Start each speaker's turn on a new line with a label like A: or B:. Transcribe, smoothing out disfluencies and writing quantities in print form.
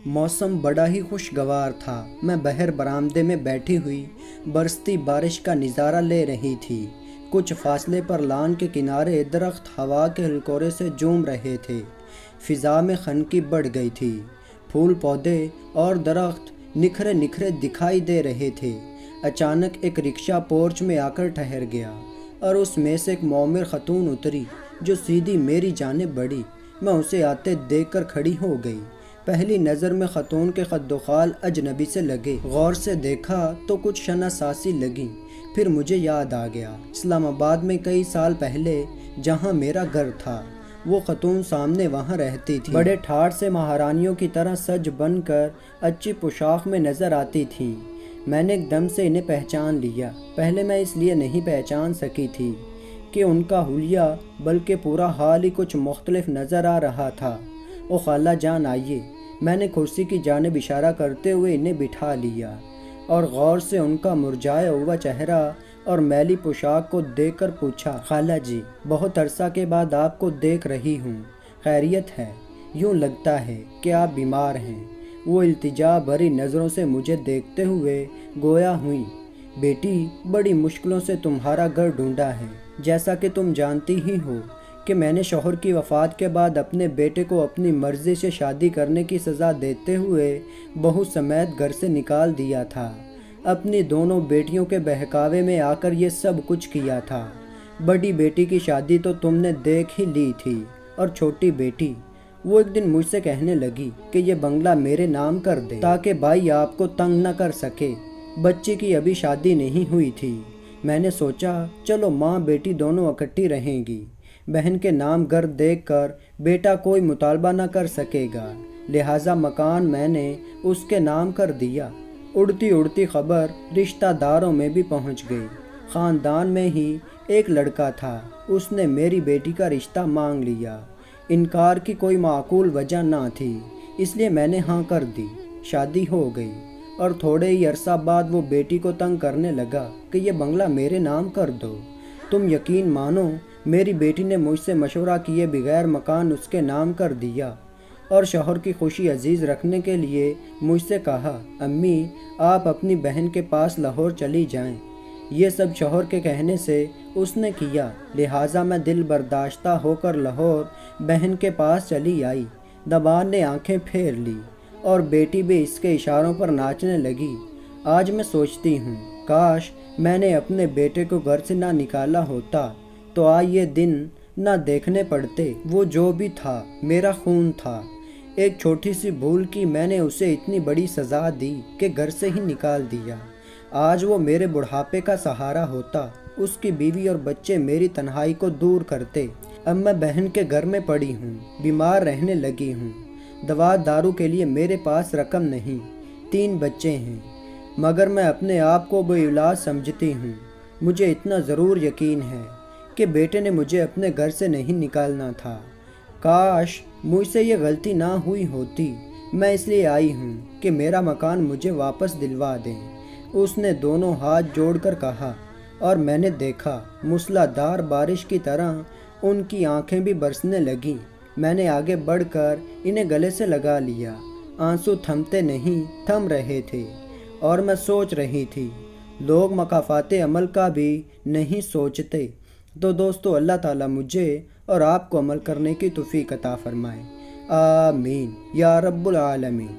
A: मौसम बड़ा ही खुशगवार था। मैं बाहर बरामदे में बैठी हुई बरसती बारिश का नज़ारा ले रही थी। कुछ फासले पर लान के किनारे दरख्त हवा के हिलकोरे से झूम रहे थे। फ़िज़ा में खनकी बढ़ गई थी। फूल पौधे और दरख्त निखरे निखरे दिखाई दे रहे थे। अचानक एक रिक्शा पोर्च में आकर ठहर गया और उसमें से एक मोमिर खतून उतरी जो सीधी मेरी जानिब बढ़ी। मैं उसे आते देखकर खड़ी हो गई। पहली नज़र में खतून के खद्दोखाल अजनबी से लगे। गौर से देखा तो कुछ शनासासी लगी। फिर मुझे याद आ गया, इस्लामाबाद में कई साल पहले जहाँ मेरा घर था, वो खतून सामने वहाँ रहती थी। बड़े ठाठ से महारानियों की तरह सज बनकर अच्छी पोशाक में नज़र आती थी। मैंने एकदम से इन्हें पहचान लिया। पहले मैं इसलिए नहीं पहचान सकी थी कि उनका हुलिया बल्कि पूरा हाल ही कुछ मुख्तलिफ नज़र आ रहा था। ओ खाला जान आइए। मैंने कुर्सी की जानिब इशारा करते हुए इन्हें बिठा लिया और गौर से उनका मुरझाया हुआ चेहरा और मैली पोशाक को देखकर पूछा, खाला जी, बहुत अरसा के बाद आपको देख रही हूँ, खैरियत है? यूँ लगता है कि आप बीमार हैं। वो इल्तिजा भरी नज़रों से मुझे देखते हुए गोया हुई, बेटी, बड़ी मुश्किलों से तुम्हारा घर ढूंढा है। जैसा कि तुम जानती ही हो कि मैंने शौहर की वफ़ात के बाद अपने बेटे को अपनी मर्ज़ी से शादी करने की सज़ा देते हुए बहू समेत घर से निकाल दिया था। अपनी दोनों बेटियों के बहकावे में आकर ये सब कुछ किया था। बड़ी बेटी की शादी तो तुमने देख ही ली थी और छोटी बेटी, वो एक दिन मुझसे कहने लगी कि ये बंगला मेरे नाम कर दे ताकि भाई आपको तंग न कर सके। बच्ची की अभी शादी नहीं हुई थी। मैंने सोचा चलो माँ बेटी दोनों इकट्ठी रहेंगी। बहन के नाम घर देखकर बेटा कोई मुतालबा न कर सकेगा, लिहाजा मकान मैंने उसके नाम कर दिया। उड़ती उड़ती खबर रिश्तेदारों में भी पहुंच गई। ख़ानदान में ही एक लड़का था, उसने मेरी बेटी का रिश्ता मांग लिया। इनकार की कोई माकूल वजह ना थी, इसलिए मैंने हाँ कर दी। शादी हो गई और थोड़े ही अरसा बाद वो बेटी को तंग करने लगा कि ये बंगला मेरे नाम कर दो। तुम यकीन मानो, मेरी बेटी ने मुझसे मशवरा किए बगैर मकान उसके नाम कर दिया और शौहर की खुशी अजीज़ रखने के लिए मुझसे कहा, अम्मी आप अपनी बहन के पास लाहौर चली जाएं। ये सब शौहर के कहने से उसने किया, लिहाजा मैं दिल बर्दाश्ता होकर लाहौर बहन के पास चली आई। दबान ने आंखें फेर ली और बेटी भी इसके इशारों पर नाचने लगी। आज मैं सोचती हूँ, काश मैंने अपने बेटे को घर से ना निकाला होता तो आज ये दिन ना देखने पड़ते। वो जो भी था मेरा खून था। एक छोटी सी भूल की मैंने उसे इतनी बड़ी सज़ा दी कि घर से ही निकाल दिया। आज वो मेरे बुढ़ापे का सहारा होता, उसकी बीवी और बच्चे मेरी तन्हाई को दूर करते। अब मैं बहन के घर में पड़ी हूँ, बीमार रहने लगी हूँ। दवा दारू के लिए मेरे पास रकम नहीं, 3 बच्चे हैं, मगर मैं अपने आप को बेऔलाद समझती हूँ। मुझे इतना ज़रूर यकीन है कि बेटे ने मुझे अपने घर से नहीं निकालना था। काश मुझसे ये गलती ना हुई होती। मैं इसलिए आई हूँ कि मेरा मकान मुझे वापस दिलवा दें। उसने दोनों हाथ जोड़कर कहा और मैंने देखा मूसलाधार बारिश की तरह उनकी आंखें भी बरसने लगीं। मैंने आगे बढ़कर इन्हें गले से लगा लिया। आंसू थमते नहीं, थम रहे थे और मैं सोच रही थी, लोग मकाफाते अमल का भी नहीं सोचते। तो दोस्तों, अल्लाह ताला मुझे और आपको अमल करने की तौफीक अता फरमाए। आमीन या रब्बुल आलमीन।